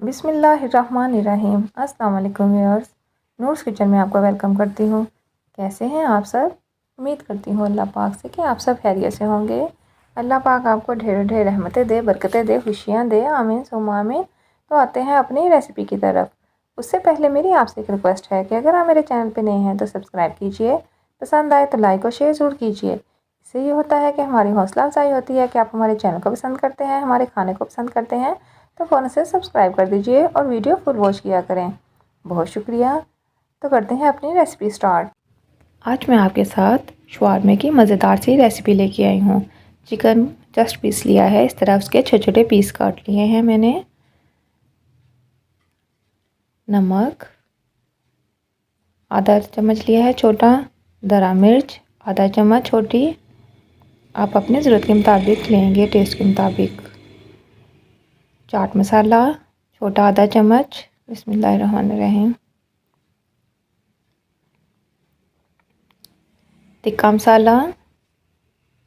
बिस्मिल्लाहिर्रहमानिर्रहीम। अस्सलाम वालेकुम व्यूअर्स, नूर्स किचन में आपका वेलकम करती हूँ। कैसे हैं आप सब? उम्मीद करती हूँ अल्लाह पाक से कि आप सब खैरियत से होंगे। अल्लाह पाक आपको ढेर ढेर रहमतें दे, बरकतें दे, खुशियाँ दे। आमीन सुम्मा आमीन। तो आते हैं अपनी रेसिपी की तरफ। उससे पहले मेरी आपसे एक रिक्वेस्ट है कि अगर आप मेरे चैनल पर नए हैं तो सब्सक्राइब कीजिए, पसंद आए तो लाइक और शेयर ज़रूर कीजिए। इससे ये होता है कि हमारी हौसला अफजाई होती है कि आप हमारे चैनल को पसंद करते हैं, हमारे खाने को पसंद करते हैं। तो फ़ौरन से सब्सक्राइब कर दीजिए और वीडियो फुल वॉच किया करें। बहुत शुक्रिया। तो करते हैं अपनी रेसिपी स्टार्ट। आज मैं आपके साथ शवारमे की मज़ेदार सी रेसिपी लेके आई हूँ। चिकन जस्ट पीस लिया है, इस तरह उसके छोटे छोटे पीस काट लिए हैं मैंने। नमक आधा चम्मच लिया है छोटा, दरा मिर्च आधा चम्मच छोटी, आप अपने ज़रूरत के मुताबिक लेंगे, टेस्ट के मुताबिक। चाट मसाला छोटा आधा चम्मच, बिस्मिल्लाहिर्रहमानिर्रहीम। टिक्का मसाला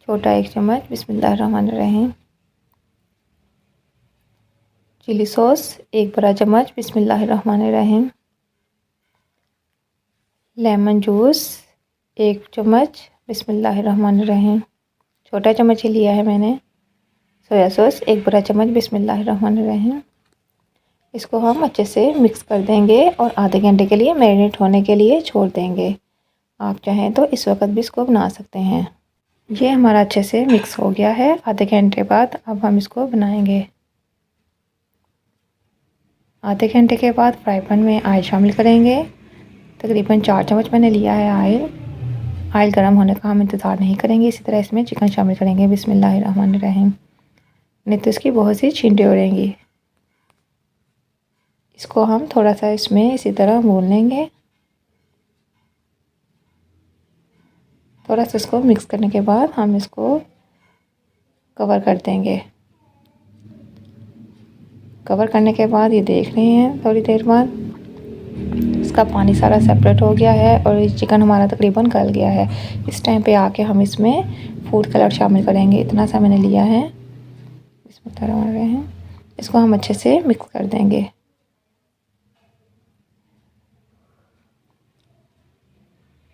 छोटा 1 चम्मच, बिस्मिल्लाहिर्रहमानिर्रहीम। चिली सॉस 1 बड़ा चम्मच, बिस्मिल्लाहिर्रहमानिर्रहीम। लेमन जूस 1 चम्मच, बिस्मिल्लाहिर्रहमानिर्रहीम। छोटा चम्मच ही लिया है मैंने। सोया सॉस 1 बड़ा चम्मच, बिस्मिल्लाहिर्रहमानिर्रहीम। इसको हम अच्छे से मिक्स कर देंगे और आधे घंटे के लिए मैरिनेट होने के लिए छोड़ देंगे। आप चाहें तो इस वक्त भी इसको बना सकते हैं। ये हमारा अच्छे से मिक्स हो गया है। आधे घंटे बाद अब हम इसको बनाएंगे। आधे घंटे के बाद फ्राई पैन में ऑयल शामिल करेंगे। तकरीबन 4 चम्मच मैंने लिया है ऑयल। ऑयल गर्म होने का हम इंतज़ार नहीं करेंगे। इसी तरह इसमें चिकन शामिल करेंगे, बिस्मिल्लाहिर्रहमानिर्रहीम। नहीं तो इसकी बहुत सी छींटे हो रहेंगी। इसको हम थोड़ा सा इसमें इसी तरह भून लेंगे। थोड़ा सा इसको मिक्स करने के बाद हम इसको कवर कर देंगे। कवर करने के बाद ये देख रहे हैं थोड़ी देर बाद इसका पानी सारा सेपरेट हो गया है और ये चिकन हमारा तकरीबन गल गया है। इस टाइम पे आके हम इसमें फूड कलर शामिल करेंगे। इतना सा मैंने लिया है। इसमें तरह रहे हैं, इसको हम अच्छे से मिक्स कर देंगे।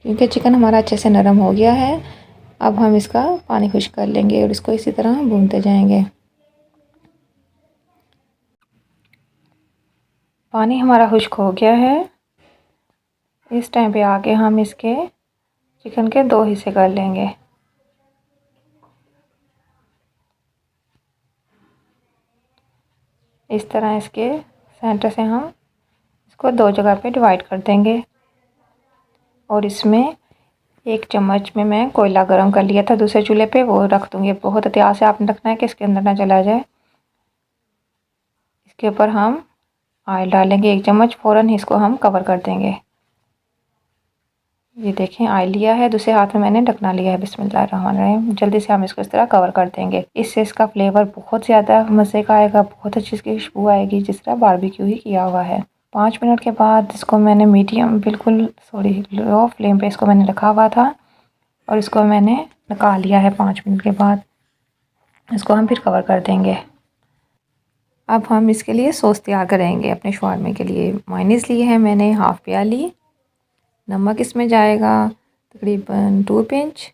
क्योंकि चिकन हमारा अच्छे से नरम हो गया है, अब हम इसका पानी खुश्क कर लेंगे और इसको इसी तरह भूनते जाएंगे। पानी हमारा खुश्क हो गया है। इस टाइम पे आके हम इसके चिकन के 2 हिस्से कर लेंगे। इस तरह इसके सेंटर से हम इसको 2 जगह पे डिवाइड कर देंगे और इसमें 1 चम्मच में मैं कोयला गरम कर लिया था दूसरे चूल्हे पे, वो रख दूँगी। बहुत एहतियात से आपने रखना है कि इसके अंदर ना चला जाए। इसके ऊपर हम ऑयल डालेंगे 1 चम्मच, फ़ौरन ही इसको हम कवर कर देंगे। ये देखें ऑयल लिया है, दूसरे हाथ में मैंने ढकना लिया है, बिस्मिल्लाहिर्रहमानिर्रहीम। जल्दी से हम इसको इस तरह कवर कर देंगे। इससे इसका फ्लेवर बहुत ज़्यादा मज़े का आएगा, बहुत अच्छी इसकी खुशबू आएगी, जिस तरह बारबेक्यू ही किया हुआ है। 5 मिनट के बाद इसको मैंने मीडियम बिल्कुल सॉरी लो फ्लेम पे इसको मैंने रखा हुआ था और इसको मैंने निकाल लिया है 5 मिनट के बाद। इसको हम फिर कवर कर देंगे। अब हम इसके लिए सॉस तैयार करेंगे अपने शवारमे के लिए। मायोनीज़ ली है मैंने हाफ़ प्याली। नमक इसमें जाएगा तकरीबन 2 पिंच।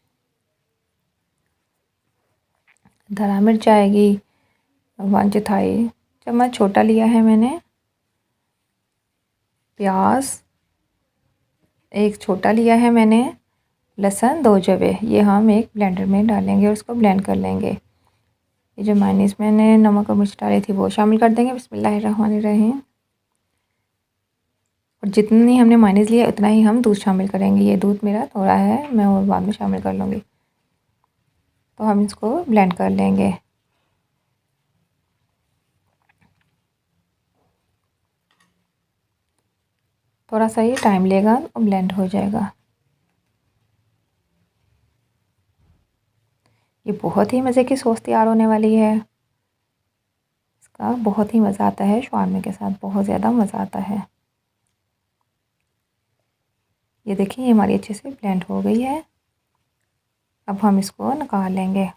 धरा मिर्च आएगी 1/4 चम्मच, छोटा लिया है मैंने। प्याज 1 छोटा लिया है मैंने। लहसुन 2 जवे, ये हम एक ब्लेंडर में डालेंगे और इसको ब्लेंड कर लेंगे। ये जो मायोनीज़ मैंने नमक और मिर्च डाली थी वो शामिल कर देंगे, बिस्मिल्लाहिर्रहमानिर्रहीम। और जितनी हमने मायोनीज़ लिया उतना ही हम दूध शामिल करेंगे। ये दूध मेरा थोड़ा है, मैं वो बाद में शामिल कर लूँगी। तो हम इसको ब्लेंड कर लेंगे। थोड़ा सा ये टाइम लेगा और ब्लेंड हो जाएगा। ये बहुत ही मज़े की सॉस तैयार होने वाली है। इसका बहुत ही मज़ा आता है शवारमे के साथ, बहुत ज़्यादा मज़ा आता है। ये देखिए ये हमारी अच्छे से ब्लेंड हो गई है। अब हम इसको निकाल लेंगे।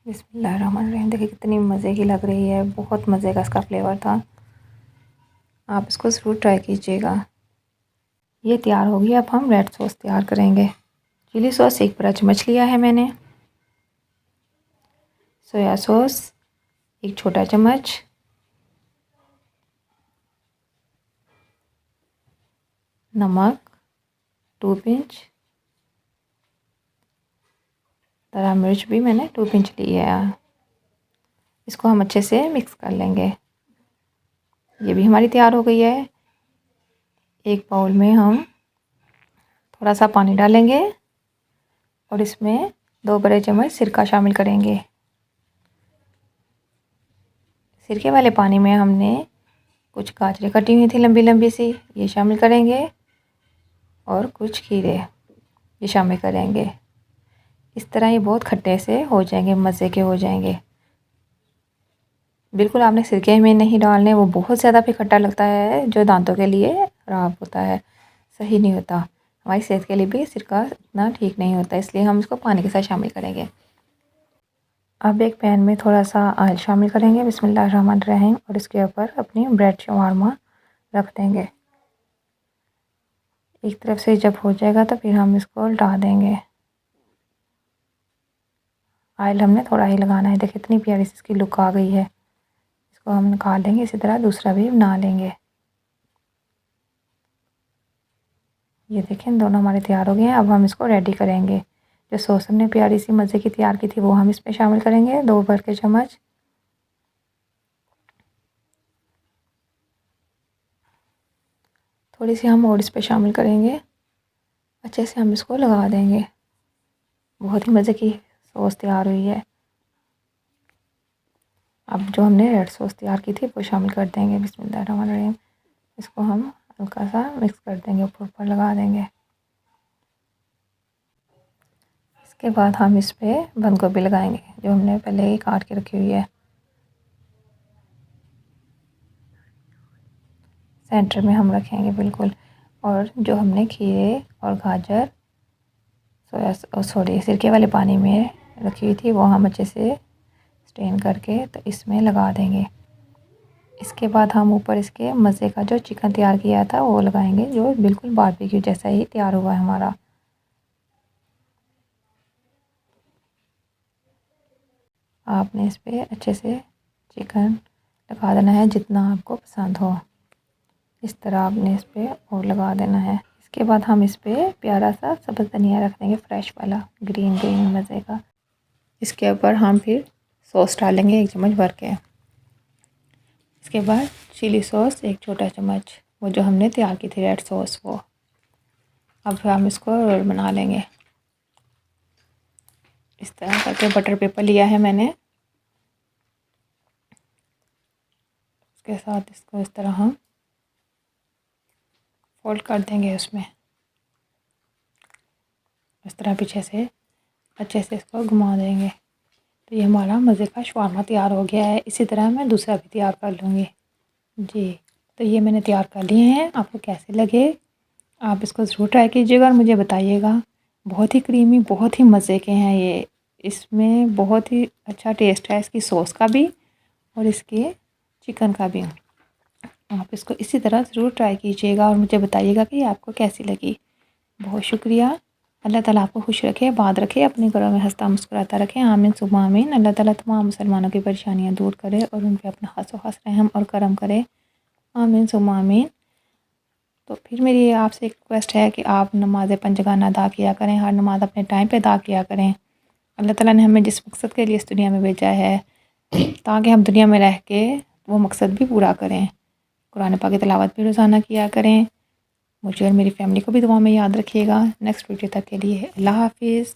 बिस्मिल्लाहिर्रहमानिर्रहीम। देखिए कितनी मज़े की लग रही है, बहुत मज़े का इसका फ्लेवर था। आप इसको ज़रूर ट्राई कीजिएगा। ये तैयार होगी। अब हम रेड सॉस तैयार करेंगे। चिली सॉस 1 बड़ा चम्मच लिया है मैंने। सोया सॉस 1 छोटा चम्मच। नमक 2 पिंच। हरा मिर्च भी मैंने 2 पिंच ली है। इसको हम अच्छे से मिक्स कर लेंगे। ये भी हमारी तैयार हो गई है। एक बाउल में हम थोड़ा सा पानी डालेंगे और इसमें 2 बड़े चम्मच सिरका शामिल करेंगे। सिरके वाले पानी में हमने कुछ गाजरें कटी हुई थी लंबी लंबी सी, ये शामिल करेंगे और कुछ खीरे ये शामिल करेंगे। इस तरह ये बहुत खट्टे से हो जाएंगे, मज़े के हो जाएंगे। बिल्कुल आपने सिरके में नहीं डालने, वो बहुत ज़्यादा भी खट्टा लगता है जो दांतों के लिए ख़राब होता है, सही नहीं होता। हमारी सेहत के लिए भी सिरका इतना ठीक नहीं होता, इसलिए हम इसको पानी के साथ शामिल करेंगे। अब एक पैन में थोड़ा सा ऑयल शामिल करेंगे बिस्मिल्लाहिर्रहमानिर्रहीम और इसके ऊपर अपनी ब्रेड शवारमा रख देंगे। एक तरफ से जब हो जाएगा तो फिर हम इसको उल्टा देंगे। ऑयल हमने थोड़ा ही लगाना है। देखिए इतनी प्यारी सी इसकी लुक आ गई है। इसको हम निकाल लेंगे। इसी तरह दूसरा भी बना लेंगे। ये देखें दोनों हमारे तैयार हो गए हैं। अब हम इसको रेडी करेंगे। जो सॉस हमने प्यारी सी मज़े की तैयार की थी वो हम इसमें शामिल करेंगे 2 भर के चम्मच। थोड़ी सी हम और इस पर शामिल करेंगे। अच्छे से हम इसको लगा देंगे। बहुत ही मज़े की सॉस तैयार हुई है। अब जो हमने रेड सॉस तैयार की थी वो शामिल कर देंगे बिस्मिल्लाहिर्रहमानिर्रहीम। इसको हम हल्का सा मिक्स कर देंगे, ऊपर ऊपर लगा देंगे। इसके बाद हम इस पर बंद गोभी लगाएंगे जो हमने पहले ही काट के रखी हुई है। सेंटर में हम रखेंगे बिल्कुल। और जो हमने खीरे और गाजर सिरके वाले पानी में रखी हुई थी वो हम अच्छे से स्ट्रेन करके तो इसमें लगा देंगे। इसके बाद हम ऊपर इसके मज़े का जो चिकन तैयार किया था वो लगाएंगे, जो बिल्कुल बारबेक्यू जैसा ही तैयार हुआ है हमारा। आपने इस पर अच्छे से चिकन लगा देना है जितना आपको पसंद हो। इस तरह आपने इस पर और लगा देना है। इसके बाद हम इस पर प्यारा सा सब्ज़ धनिया रख देंगे, फ्रेश वाला ग्रीन ग्रीन मज़े का। इसके ऊपर हम फिर सॉस डालेंगे 1 चम्मच भर के। इसके बाद चिली सॉस 1 छोटा चम्मच, वो जो हमने तैयार की थी रेड सॉस वो। अब हम इसको रोल बना लेंगे। इस तरह करके बटर पेपर लिया है मैंने। इसके साथ इसको इस तरह हम फोल्ड कर देंगे उसमें। इस तरह पीछे से अच्छे से इसको घुमा देंगे। तो ये हमारा मज़े का शवारमा तैयार हो गया है। इसी तरह मैं दूसरा भी तैयार कर लूँगी जी। तो ये मैंने तैयार कर लिए हैं। आपको कैसे लगे आप इसको ज़रूर ट्राई कीजिएगा और मुझे बताइएगा। बहुत ही क्रीमी, बहुत ही मज़े के हैं ये। इसमें बहुत ही अच्छा टेस्ट है इसकी सॉस का भी और इसके चिकन का भी। आप इसको इसी तरह ज़रूर ट्राई कीजिएगा और मुझे बताइएगा कि आपको कैसी लगी। बहुत शुक्रिया। अल्लाह ताला आपको खुश रखे, बात रखे, अपने घरों में हंसता मुस्कुराता रखे। आमीन सुबह आमीन। अल्लाह ताला तमाम मुसलमानों की परेशानियाँ दूर करे और उन पर अपना हंसो हंस रहम और करम करे। आमीन सुबह आमीन। तो फिर मेरी आपसे एक रिक्वेस्ट है कि आप नमाज़ पंजगाना अदा किया करें, हर नमाज़ अपने टाइम पे अदा किया करें। अल्लाह ताला ने हमें जिस मकसद के लिए इस दुनिया में भेजा है ताकि हम दुनिया में रह के वो मकसद भी पूरा करें। कुरान पाक की तिलावत भी रोज़ाना किया करें। मुझे और मेरी फैमिली को भी दुआ में याद रखिएगा। नेक्स्ट वीडियो तक के लिए अल्लाह हाफिज़।